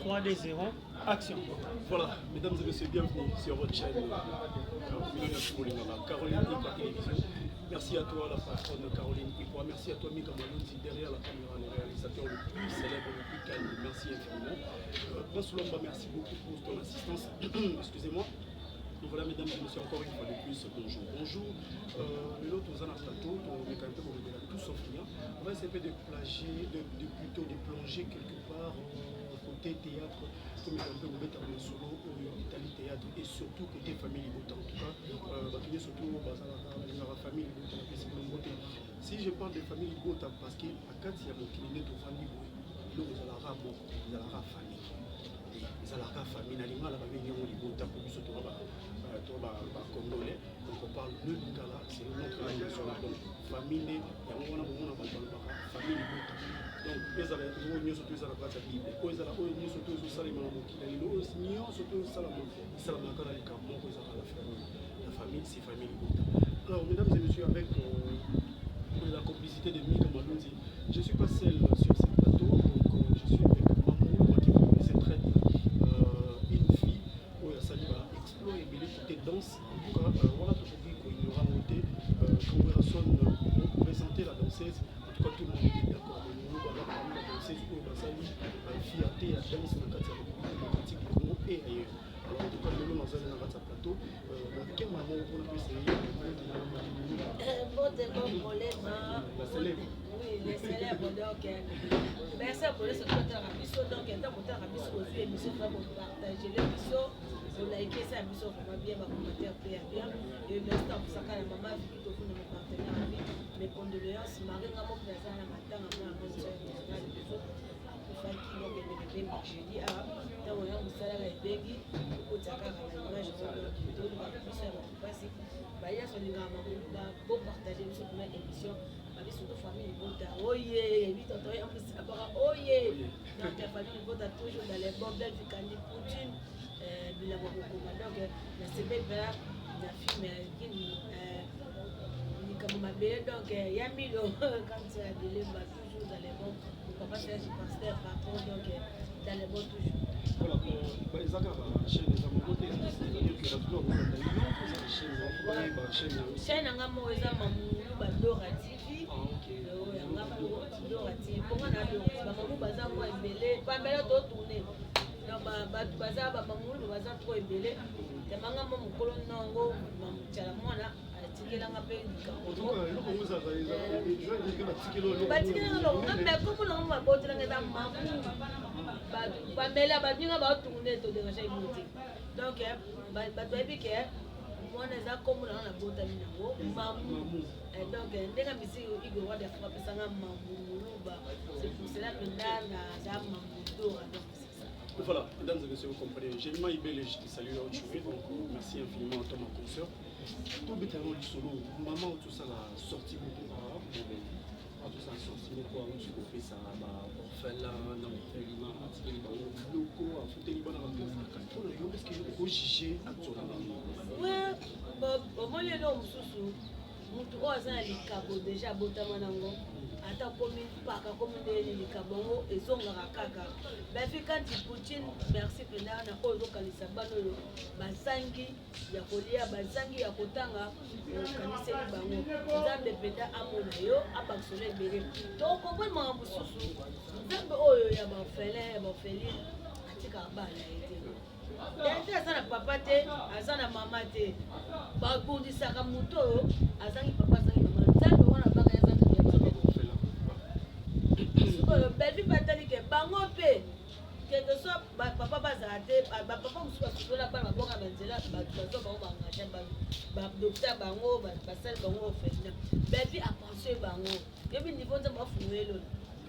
3, 2, 0, action. Voilà, mesdames et messieurs, bienvenue sur votre chaîne Caroline Ikwa Télévision. Merci à toi, la patronne Caroline Ikwa. Merci à toi, Mika Malonzi, derrière la caméra, le réalisateur le plus célèbre, le plus calme. Merci infiniment. Prince Lomba, merci beaucoup pour ton assistance. Excusez-moi. Donc voilà, mesdames et messieurs, encore une fois de plus, bonjour. Bonjour. Le lot aux plateau, on est un peu tout sauf rien. On va essayer de plager, plutôt de plonger quelque part côté théâtre, comme un peu mettre en solo, Italie théâtre et surtout côté famille Libota. En tout cas, surtout la famille Libota. Si je parle de famille Libota, parce que à quand il y a mon client de famille, il y a la famille. Ils ont la famille, ils ont la famille, congolais. Donc on parle de Lingala, c'est notre langue nationale. Donc famille, il y a un famille. Donc ils ont surtout la place à Bible. Ils ont surtout la famille. La famille, c'est famille. Alors mesdames et messieurs, avec la complicité de Mika Malonzi, je ne suis pas seul sur ce plateau. Donc je suis avec Maman qui vous connaissez très bien. Une fille où il s'agit d'explorer et de danse. En tout cas, voilà aujourd'hui qu'il y aura monté pour présenter la danseuse. En tout cas, tout le monde est d'accord. La danseuse où il s'agit fierté à danse dans la République démocratique du Congo et ailleurs. Alors, en tout cas, nous sommes dans ce plateau. Quel moment on peut essayer la célèbre. Oui, les célèbres. Donc, merci à vous ce côté Rabisso. Donc, il y a un côté Rabisso aussi, émission pour partager l'émission. Vous likez ça, émission pour bien, ma commentaire bien. Et merci à vous, ça, quand la maman a vu que vous nous partenaire à vie. Mes condoléances, Marie, à mon plaisir, à la matin, à mon soeur, à mon jeudi, à mon salaire et bégui, au Takara, la image, pour partager sur une émission. Surtout famille Libota, oh yeah, vite entendu en plus oh yeah, donc la famille Libota toujours dans les bons belles Vikandi Poutine, Bilabo Kokoma, donc la CB la fille comme ma belle, donc Yamilo, quand c'est la délai, toujours dans les bons, papa Serge Pasteur, patron, donc dans les bons toujours. Voilà, chaîne des amoureux, chaîne en amour, ils ont mon Dora TV. Dora TV. Pour moi, maman baza moi embelé, pas embelé to tourner. Donc baza ba maman baza trop embelé. Te manga mo mukolo nango mamutala mwana atikela ngape ndika. Batikela lo ngamba ko na mo botela ngeza mamu. Ba mela ba dinga ba tourner to de recha imuti. Donc ba baby ke mwana za comme na bota minango mamu. Donc ndenga misi igo wa de fois pesanga mamu luba. C'est pour cela que na mamu dora donc. Voilà, mesdames et messieurs, vous comprenez. J'ai mis Ibele qui salue là où tu es, donc merci infiniment à toi, ma consoeur. Tout bêtement du solo, maman, tout ça, la sortie beaucoup, tout ça, sorti beaucoup, on se fait ça, orphelin, dans le féminin, locaux, foutre les bonnes aventures. Est-ce que je peux juger actuellement? Ouais, bon, moi, les noms, mutu oza na likabo déjà botama nango ata komi paka komi ndeni likabo ezongaka kaka bafi kanti Poutine merci pena na oyo kalisa bano yo bazangi ya kolia bazangi ya kotanga kaniseli bango nzambe peta amona yo abakisolo ebele to comprendre makambo susu nzambe oyo ya bafeline atika bana ete Dente azana papa te, azana mama te. Babundisaka mutu oyo azangi papa azangi mama. Nzambe wana banga yazangi ya bana. Sikoyo bebi batali ke bango pe quelque soit papa bazala te, papa mosusu basusola bana babonga banzela bazo bango bangaja ba docteur bango basali bango ofena. Bebi apense bango. Yebi niveau nzambe bafungule lolo.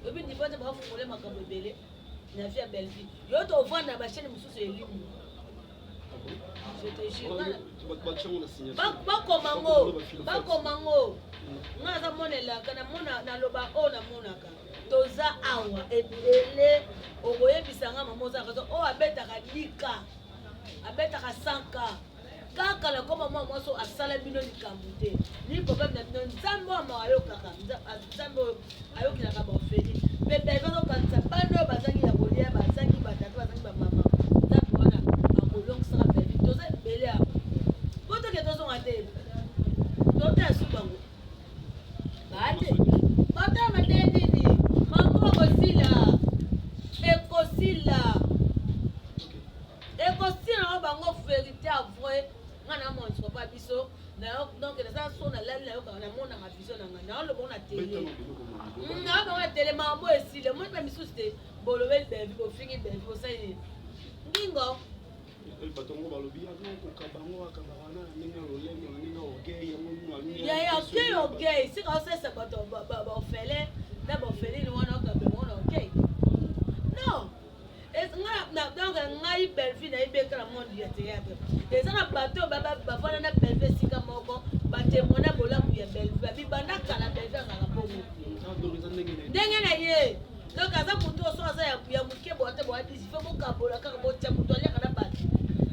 Yebi niveau nzambe bafungule makambo ebele. Na vie ya belle vie. Yo to vendre ba chaîne mosusu elimu. Je te jure. Bakomango. Ngaza monela kana mona na loba o na monaka. Toza awa ebele okoyebisanga mamoza kazo o abetaka lika. Abetaka 100k. Kaka la koma mwa mwaso asala bino likambo te. Ni problème na bino nzambo amayo kaka. Nzambo ayoki na ba ofeli. Mais Belvi azokanisa bando oyo bazangi ya kolia bazangi batata bazangi bamama nzambe wana akolongisaka Belvi toza ebele ya po toke tozonga te tota ya su bango baate batama te nini mango ekosila na bango vérité ya vrai nga na montre pa biso donc naza so nalali nayokaka namonaka vision na ngai naolobango na tele naolobango na tele mambo esile moni mpe misusu te bolobeli Belvi bofingi Belvi bosali ngingo batongo balobi akoka bango akaba wana ndenge lolenge ndenge orgueil ya orgueil sika osesa bato baofele na baofelini wana okabango na orgueil non donc ngai Belvi nayebeka na monde ya théâtre eza na bato bafana na Belvi esika moko batemona bolamu ya Belvi babibanda kala Belvi azala bongo ndenge na ye donc aza motu oso aza ya moke boate boabisi fo bokabola kaka botia motu aliaka na bato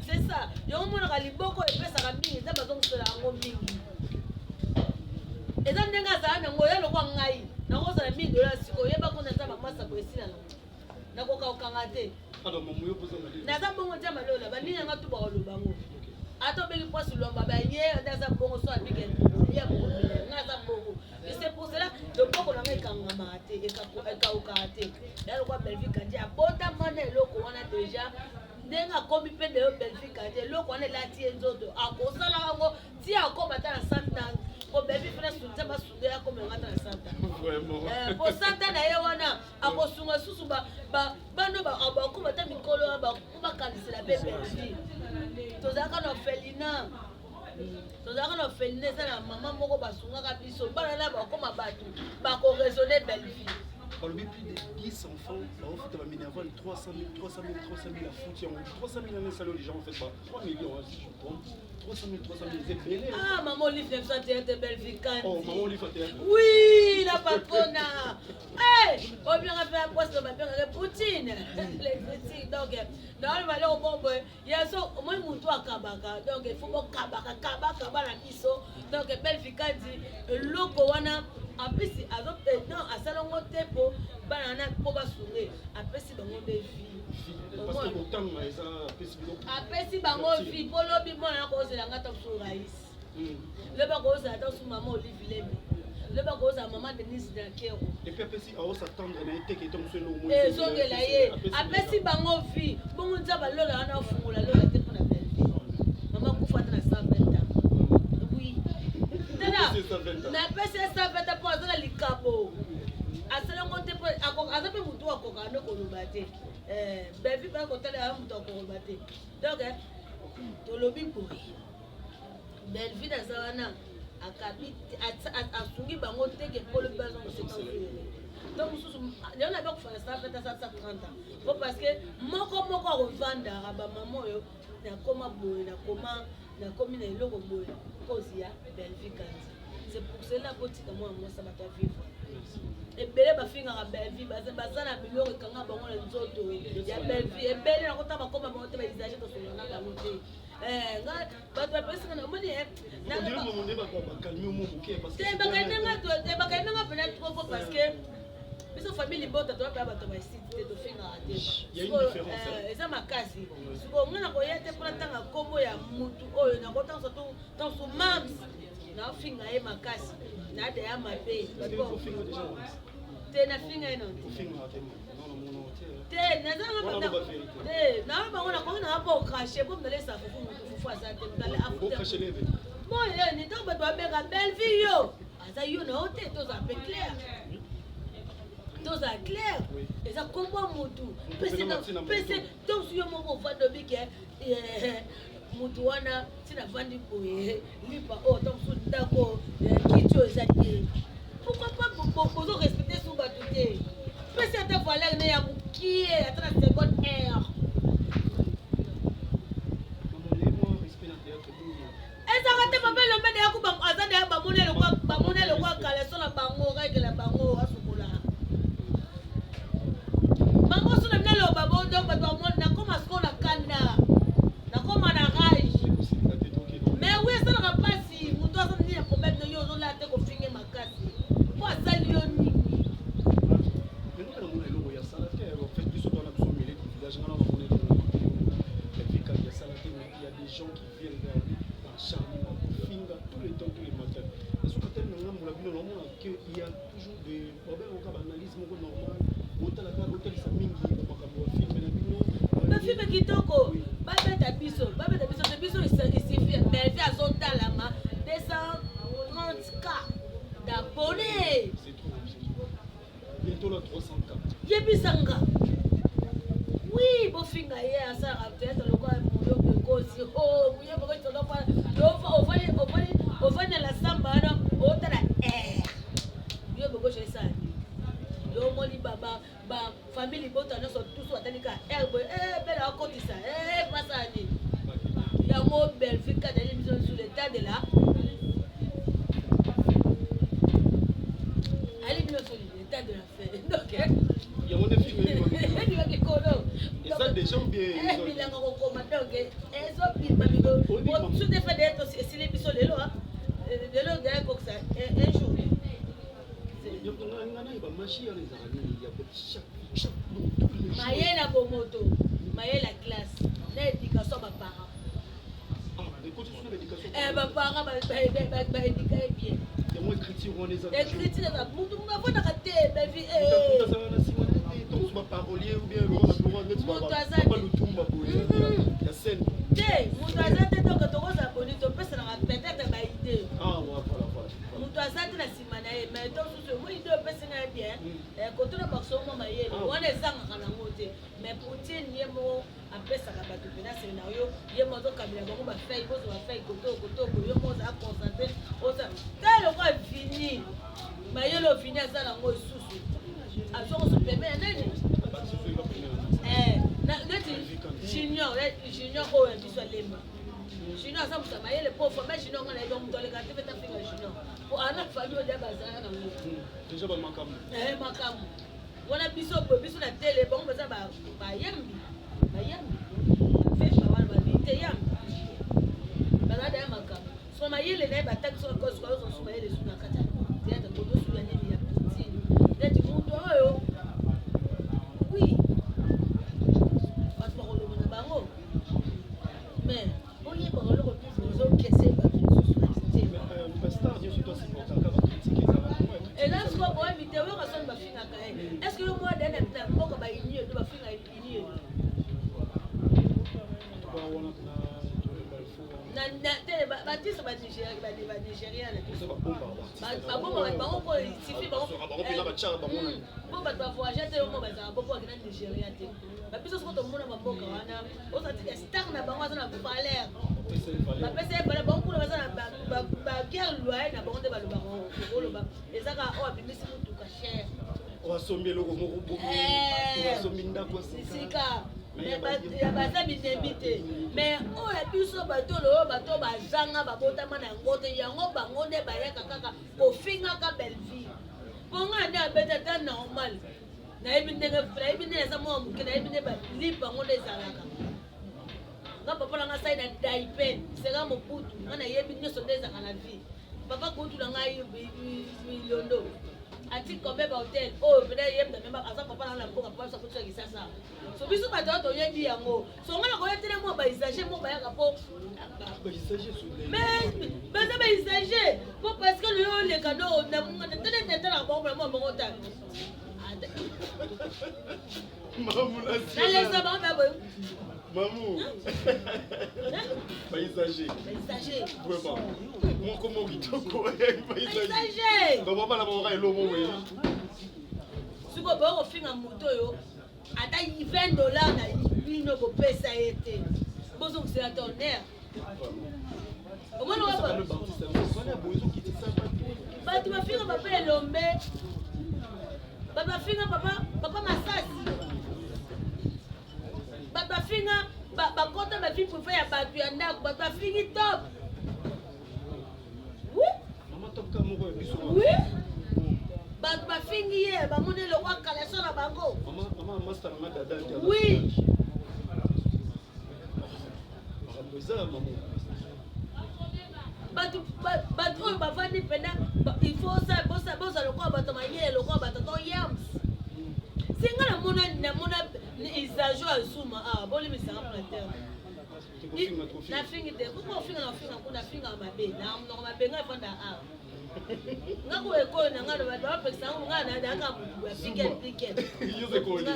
c'est ça yango monaka liboko epesaka mingi eza bazongosela yango mingi eza ndenge azala nango ya lokwa ngai nakozala $1000 siko oyeba kona eza bamasako esila nango nakokakokanga te naza bongo tia malola bandini yanga tu bakoloba ngo ata obeli poisi lwamba baye ata aza bongo so abike ya bokomele nga aza bongo c'est pour cela loboko nanga ekangamaka te ekaukaka te ya lokwa Belvi Kandi abotama na eloko wana deja ndenge akomi mpe ndeyo Belvi Kandi eloko wana elati ye nzoto akosala yango ti akoma ata na santa po Belvi mpena sunza basunga akoma yanga ata na santa po santa na ye wana akosunga susu bano bakoma ata mikolo bakanisela mpe Belvi tozalaka na orphelinat eza na mama moko basungaka biso bana na bakoma bato bakoraisonne Belvi balobi plus de 10 enfants baofita baminerval 300 000 à fouti yango 300 000 ane esali les gens en fait 3 millions si je me trompe 300 000 c'est belé ah maman Olive lève ça théâtre Belvi Kandi oh maman Olive théâtre oui la patrona hey on vient faire un poste de ma bien Poutine les critiques donc dans le malheur au bombe yaso moi mutu akabaka donc il faut kabaka na biso donc Belvi Kandi loko wana apesi non asalongo te po bana na po basunge apesi bango be vie apesi bango vie po lobi mwana kozela ngata surais leba kozela ta su mama Olive Lembe leba kozela mama Denise Dakero et puis apesi awo s'attendre na été que tom selo mo ezongela ye apesi bango vie bongo nza balola wana fungula lola te pona Belvi mama kufa ta na 120 ans oui na pesi 120 ans po azala likabo asalongo te po aza mpe mutu akoka no koloba te Belvi mpe akotala ya mutu akoloba te donc tolobi boye Belvi naza wana akabi asungi bango teke polo mpe azongosekanzuyele donc mosusu lelo na bakofana 120 ans 130 ans po parce que moko akovandaka bamama oyo nakoma boye nakomi na eloko boye kozi ya Belvi Kandi c'est pour cela botika mwana mwasa bato avivre ebele bafingaka Belvi baza na biloko ekanga bango na nzoto ya Belvi ebele nakota bakoma bango te baisage tosolola na bango te bato bapesika na omoni bakalinanga pena trop fo parce que biso famille libota toyapea bato baesite te tofingaka te eza makasi siko nga na koya te mpona ntanga nkombo ya mutu oyo nakotanso tanso mams naofinga ye makasi nadeya mabe te nafinga ye nonte te nazanga naona bango nakoki nanga mpo okrache po mnalesa fufu mutu fufu aza te mnale afute boyeni ntango bato babeka Belvi yo aza yo na yo te tozala mpe clair tozala clair eza kombo mutu pese tonso yo moko ovanda obike mutu wana tina vandi boye lipa oyo tonso ndako kiti oyo eza te pourquoi pas bozo respecte so bato te pesi ata valeur ne ya mokie ata na seconde aire ezaka te papa elombe na yaku aza na ya bamoni elokwa kala so na bango regela bango asukola bango so na mina loba bodo bato bamoni nakoma siko na kanda nakoma na rage mais oui esalaka mpasi moto aza nini ya problème no yo ozolaa te kofinge makasi po asali yo nini gens qui viennent vers lui par charmement, finga tous les temps, tous les matins. Est-ce que peut-être qu'il y a toujours des problèmes au cas d'analyse normal? bafilme kitoko babeta biso biso isifie mais vi azotalama 230 cas d'abonnés. Bientôt là 300 cas. Yebisanga. Oui, bofinga ye asara peut-être le quoi moyo bekosi. Oh, moyo bekosi to pas. On va la samba na otala moyo bekosi ça. Yo moli baba ba famille bota na so tous watanika herbe belle akotisa passa ni. Ya mo belle fika de l'émission sur l'état de là. Allez bien sur l'état de la fête. Donc il y a mon film et ça déjà bien il a encore donc et so bien sur des faits d'être c'est les biso lelo de l'autre derrière comme ça un jour Mayela Bomoto, Mayela classe, l'éducation ma parents. Ma parents m'a éduqué bien. Et moi écriture on les a. Écriture là, mon faut d'arrêter ma vie. Ton parolier ou bien le pas le tumba pour la scène. Mon toisa te donc tu vas abonner ton pèse na peut-être ma idée. Ah voilà. Mon toisa te na simana mais donc ce moi idée pèse na bien. Quand on a passé au moment hier, on est zanga kana ngote. Mais pour tiens niemo apesa ka bato pena scénario, yemo zo kamera bango ba feuille, bozo ba feuille koto yo mo za concentrer. Oza tellement quoi fini. Mayelo fini ça la ngo susu. Azo se permet nani? Junior oh tu sois lemba. Junior ça vous savez les pauvres mais junior on a donc dans les quartiers fait taper junior. Pour ana famille de bazar na ngo. Déjà ba makamu. Makamu. Wana biso na télé bon baza ba yambi. Ba yambi. Fait ba wana ba vite yambi. Baza da makamu. So mayele na ba taxi ko so mayele suna kata. Théâtre ko do suna nini ya petit. Là tu montes oyo. Oui. Mais on y est pour le retour aux autres qui essaient de et là, ce qu'on va inviter, on va faire ma fille à est-ce que le mois d'un temps, on va initier, on va faire initier. Baptiste va Nigérien. Bon, bah, voyager, on va beaucoup à Nigérien. Mais puis, ce qu'on a beaucoup on a dit star na bango na valeur. Ba pesa ba bango na ba guerre loyer na bango de ba lo ba. Ezaka o abimisi mutu ka cher. On va sommer le moko bobo. On va sommer ndako sika. Mais baza binebite. Mais o ya biso bato lo bato bazanga babotama na ngote yango bango nde bayaka kaka kofinga ka belle vie. Bonga nde abeta ta normal. Na ebindenge fra ebindenge za mo muke na ebindenge ba lipa ngole zalaka nga papa na nga sai na daipen sera moputu nga yebi nyoso ndeza kana vie papa kutu na nga miliondo ati kombe ba hotel oh beda yem da memba asa papa na mboka papa sa kutu kisasa so biso ba to yebi yango so nga na ko yetele mo ba isager mo ba yaka po ba isager sur les mais ba isager po parce que le cadeau na mo na tele na bon mo ta Mamou la Mamou paysager vraiment mon comment kitoko paysager donc papa la mora elo mo we suko ba finga moto yo ata $20 na bino ko pesa ete bozo c'est tonnerre au moins on va ba tu ma finga papa lombe baba finga papa masasi baba finga bakota ba fi pour faire batu ya ndako baba fingi top oui maman top ka moko biso oui baba fingi ye ba mone le wa kala so na bango maman master na dada oui batu oyo bavandi pena il faut ça bosa lokwa bato mayele lokwa bato to yams singa na mona isajo asuma boli misanga pour la terre nafingi te kuko ofinga na ofinga kuna finga mabe na mabe ngai fanda a ngako ekolo na ngalo ba pesa ngo ngana na nga mutu ya piquet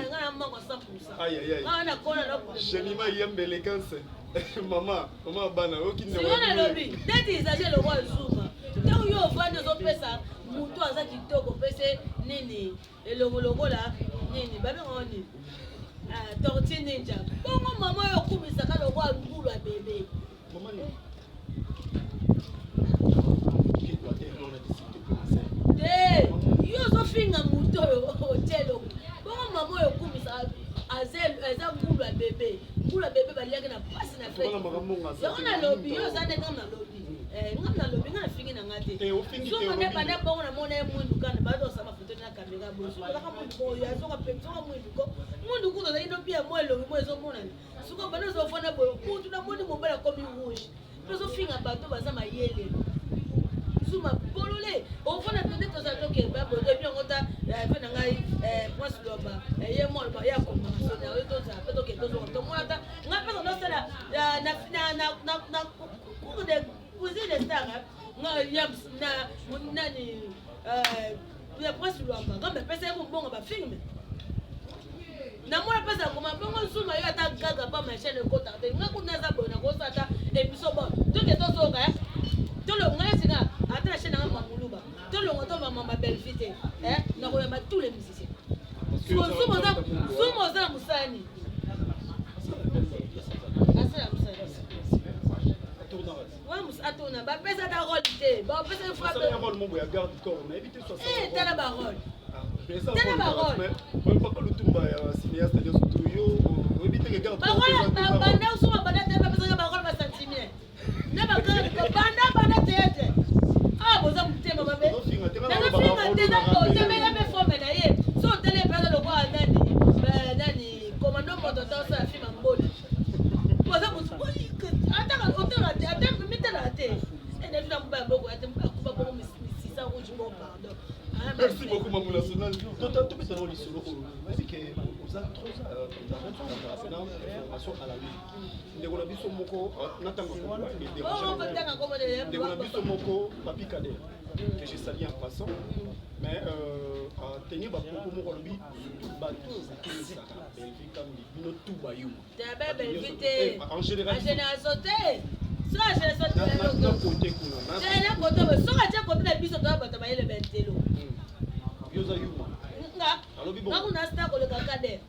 ngana mama 100% ngana kona na Shenima yembele kanse mama bana okinde siona lobi deti izaje lo kwa zuma ntango yo vande zo pesa mutu aza kitoko pese nini elongolokola nini babe ngoni tortue ninja bongo mama yo kumisaka lo kwa ngulu ya bebe mama ni yo ozofinga mutu oyo otelo bongo mama oyo okumisa eza ngulu ya bebe baliaki na pasi na fe yango nalobi yo oza nde ngam nalobi ngam nalobi nga nafingi na nga te zunga nde banda bongo namona ye mwindu kana bazosa mafoto na kamera bosoaka mwindu oyo azoka pepsoka mwindu kuzo ozali no bia mo elongi mo ezomonana suka banda ozofana boyo kutu namoni mobali akomi rouge tozofinga bato baza mayele zuma bolole ofana tende toza toke babo depuis ngota pe na ngai point loba ye mo ba ya ko so na we toza pe toke tozo to mwata nga pe no sala na ku de cuisine star nga yam na nani ya point loba nga pe pesa mo bonga ba filme na mona pesa koma bongo zuma yo ata gaga pa ma chaîne ko ta nga kuna za bona ko sata episode bon toke tozo ga tolo ngala singa atala chaîne nga mamuluba tolo ngoto mama belle fille na ko yamba tous les musiciens sumo za musani asala musani wa musatona ba pesa ta rôle te ba pesa frappe ça rôle mon boya garde corps on a évité ça tala ba rôle tala ba rôle même pas le tumba ya cinéaste de studio on évite que garde ba rôle ba banda usuma banda te ba pesa ba rôle ba sentiment na ba banda tete boza mutema mabe nafinga tena otemela mpe fome na ye so otele mpeza lokwa nani komando moto tosa ya filme mboli boza motu ataka mitela te enefina mobaya boko ate akuba boko misisa rouge bo pardon merci beaucoup maman national tout peut savoir lisolo parce que vous avez trop ça dans formation à la vie ndeko na biso moko natango ndeko na biso moko papi kader que je salue en passant mais tenir ba propos moko lobi bato c'est ça belvi comme bino tout bayuma ta belvi te en général sauté ça je sauté na côté kuna na côté so ka tia côté na biso to bato ba ile bentelo yoza yuma nga alobi bon ngakuna sta ko le kader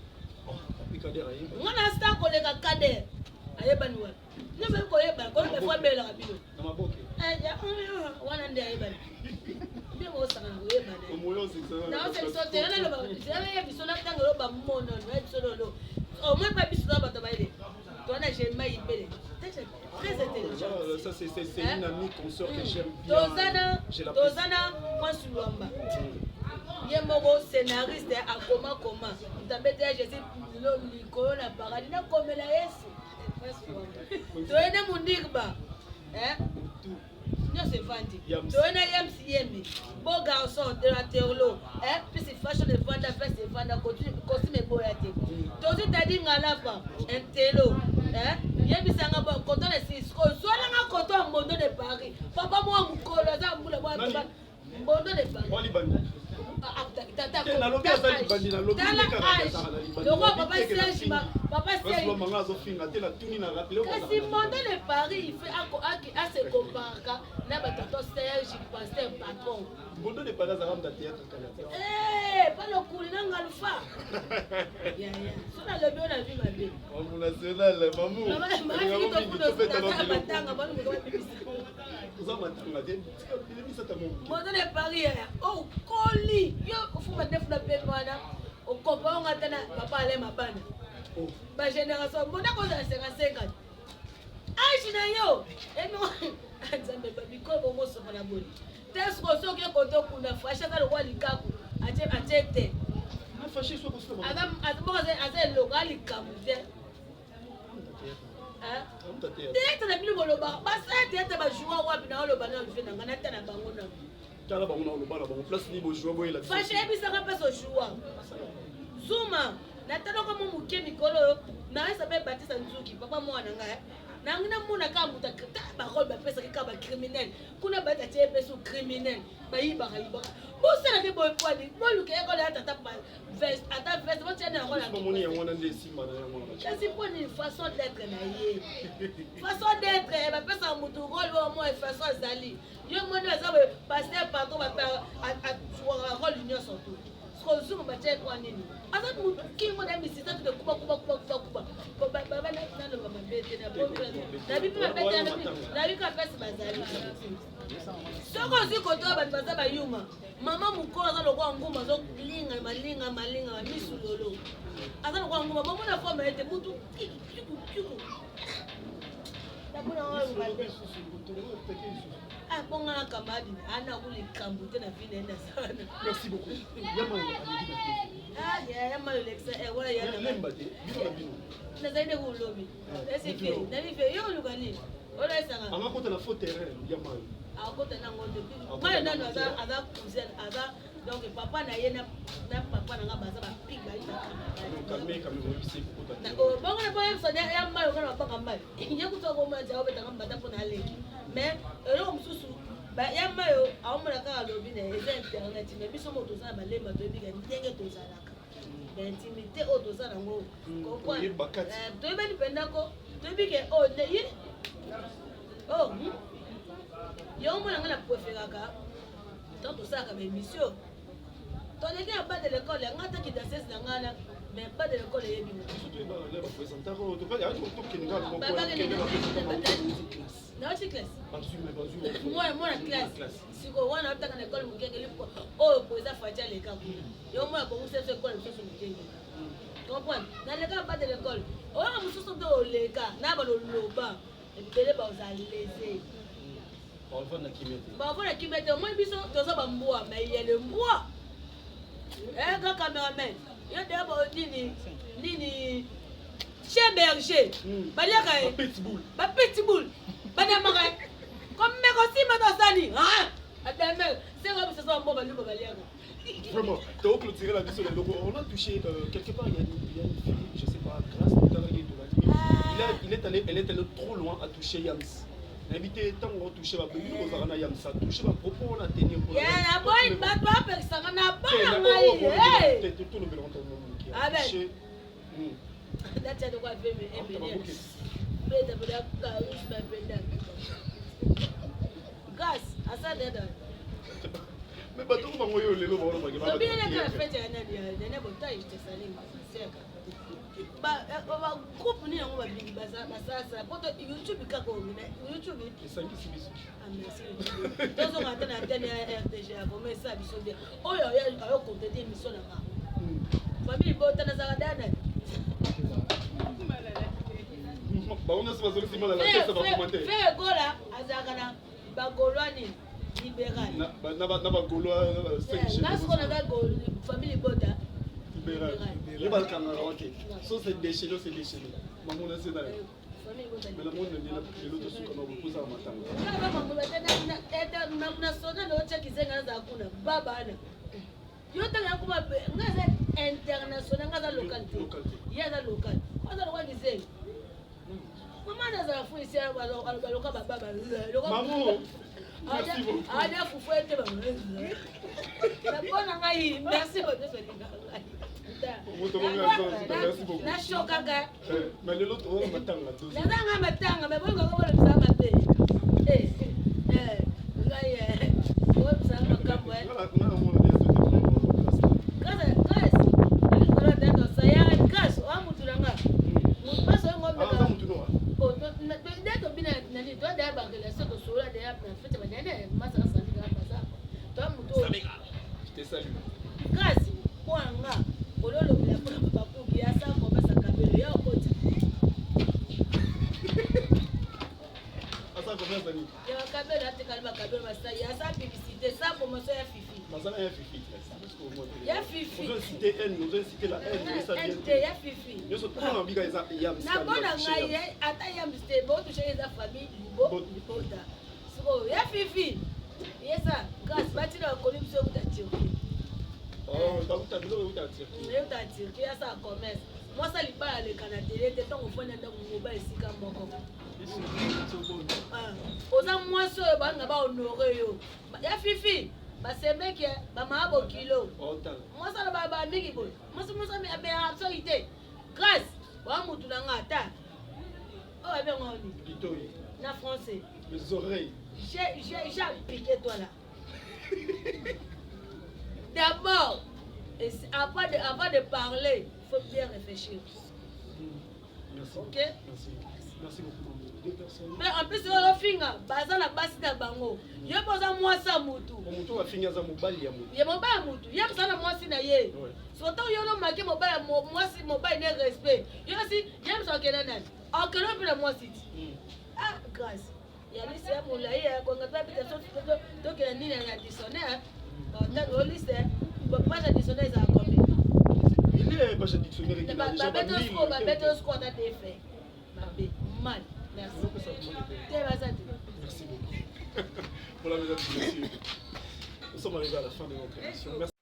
papi kader ayi ngana sta ko le kader ayebani wa nebe ko yeba ko be fo bela kabilo na maboke ja wana ndi ayebani bi mo sanga ko yebani o moyo c'est na o se sote na lo ba ya biso na tanga lo ba mono na biso lo o mo pa biso ba to ba ile to na je mai bele très intelligent ça c'est une amie consort que j'aime bien Tozana moi Sulwamba yemoko scénariste akoma tabete je sais lo likolo na paradis na komela Yesu toyena mundigba non c'est vandi toyena yembi beau garçon de la théolo puis c'est fashion de vanda veste de vanda costume boyate tozi tadi ngalapa entelo yebisanga bon coton de Cisco soit na coton mondo de Paris papa moi mukolo za mbula bwa mondo de Paris kasi mondo de Paris il fait à se comparer na batato Serge pasteur patron mondo de Paris za ramda théâtre pas le coulina ngalfa sona le bien la vie ma vie maman national maman mondo de Paris oh koli yo fuma def na pe mana o kopa on atana papa ale mabana ba génération mondo ko za 55 age na yo eno nzambe babiko bongo so na boni tes ko so ke koto kuna fasha ka lokwa likaku atete na fasha so ko so adam aze lokali kamute tete na bili boloba basa tete ba jouer wapi na oloba na mfe na ngana tana bango na tala bango na oloba na bango place ni bo jouer boy la fasha ebisaka pe so jouer zuma na tala ko mo muke mikolo na esa pe Baptiste Nzuki papa mwana nga nangina muna ka muta ba role ba pesa ka ba criminel kuna ba ta tie peso criminel ba yiba ka yiba bo sala ke boy kwadi bo lu ke ko la tata pa vest ata vest bo tiana ko la mo ni ngona ndesi mana ngona kasi po ni façon d'être na ye façon d'être ba pesa mutu role o mo façon zali yo mo na za passer par ko ba a role union surtout ko ba tie kwa nini asa mutu ki mo da misisa de kuba baba na lo ba bete na bo na bibi ba bete na bibi ka pesa bazali soko ziko to ba baza ba yuma mama mukolo za lokwa nguma zo malinga misu lolo aza lokwa nguma ba mona forme ete mutu kiku na kuna wao ngade ah ponga kamadi ana kuli kambute na vile enda sana. Merci beaucoup. Yama Alexa wala yana lemba te bino na zaidi kulobi ese fe na vive yo lugani wala sanga anga kota na faute terrain yama akota na ngondo mara nano aza kuzen aza donc papa na ye na papa na ngabaza ba pig ba ita kalme mo bisi kota na ko bongo na boye so ya mara ngana paka mara nye kutoka mo ja obeta ngamba ta pona leki mais ero msusu ba ya mayo awomona kaka lobi na eza internet mais biso mo tozana balemba toyebi ndenge tozalaka l'intimité oyo toza nango toyebani mpendako toyebi ke yo omona nga na preferaka to tosalaka baémission toleki na bas de l'école nga taki dansese na ngana mais bas de l'école eyebi naoti classe mwana classe siko wana otaka na ekole mokengeli oyo po eza fati aleka kuna yo mwana bonguseso ekole mosusu mokengeli comprendre naleka bas de l'école oyo mosusu mpe oleka na baloloba ebele bazalese bavona kimete omoi biso toza bambwa mayele mbwa eka cameraman yo deya nini chien berger baliaka bapitbull banamaka comme mekosima tosani adame sengo biso so mbo baluba baliaka vraiment donc clôturer la vision on a touché quelque part il y a une fille je sais pas grâce tout à l'heure elle est allée trop loin à toucher Yams invité tant on toucher ba béni ko zana Yams ça toucher ba propos on a tenir pour ya boy ba ba personne na ba ngai tout le belon ton nom qui a touché data de quoi faire beda beda ka usba beda gas asa deda mais bato ko bango yo lelo ba ba ba bien na fete ya nani ya bota ite salinga seka ba groupe ni yango ba bingi basasa poto YouTube kako ngina YouTube esangi sibiso merci tozo ngata na antenne ya RTG avant mais ça biso bien oyo ayo contenter émission na ka famille bota na zaradana ba on a sama zolo simala la tête ba commenter fait gola azakana ba golwani libéral na ba golwa 5 na ce qu'on a gol famille bota libéral les balkans ok so c'est déchiré maman na c'est là mais la monde ne l'autre sous comme on pose à matin na sona no check izenga za kuna baba na yote na kuma ngaza international ngaza localité yaza local ngaza local izenga mama na za fu isi aloka baba maman ada fufu ete ba na bona ngai merci beaucoup merci beaucoup na shokaga mais l'autre on matanga tous na matanga mais bongo ko bona msama te ngai ko msama kamwe je te salue grâce kwanga kololo bila papa kuki asa ko basa kabelo ya okoti asa ko basa ni ya kabelo atikali ba kabelo basa ya sa publicité ça promotion ya fifi masala ya fifi ya fifi on citer elle nous on citer la elle ça bien ya fifi yo so tona biga eza yam na bona ngai ata yam ste bo to chez eza famille libo boda so ya fifi yesa grâce batina ko limso utati oh takuta bilo utati utati ya sa commerce Moi, ça, il parle avec la télé, t'es tant au fond d'un mobile ici comme moi. Oza moi, ça, on va honorer. Il y a Fifi, c'est mec, ma maman kilo. Moi, ça, va miki boy. Moi, ça, mais bien absoluté. Grâce, on m'a tout dans la table. Oh, bien, on dit. Na français. Les oreilles. J'ai piqué toi là. D'abord, avant de parler, il faut bien réfléchir. Merci. Ok? Merci beaucoup. Deux personnes. Mais en plus, on finga, baza na basi na bango. Yo poza mwasa mutu. Mutu wa finga za mobali ya mutu. Ye mobali mutu. Ye msana mwasi na ye. Surtout yo no make mobali mwasi mobali ne respect. Yo si ye msana kenana. Akelo pila mwasi. Ah, grâce. Ya lise ya mulaye ya konga pa pita so to ke nini na dictionnaire. Na go lise. Ba page dictionnaire za combien? Il est page dictionnaire qui a déjà ba beto score na défait. Mabe mal. Merci. Merci beaucoup. Voilà, mesdames et messieurs, nous sommes arrivés à la fin de notre émission. Merci.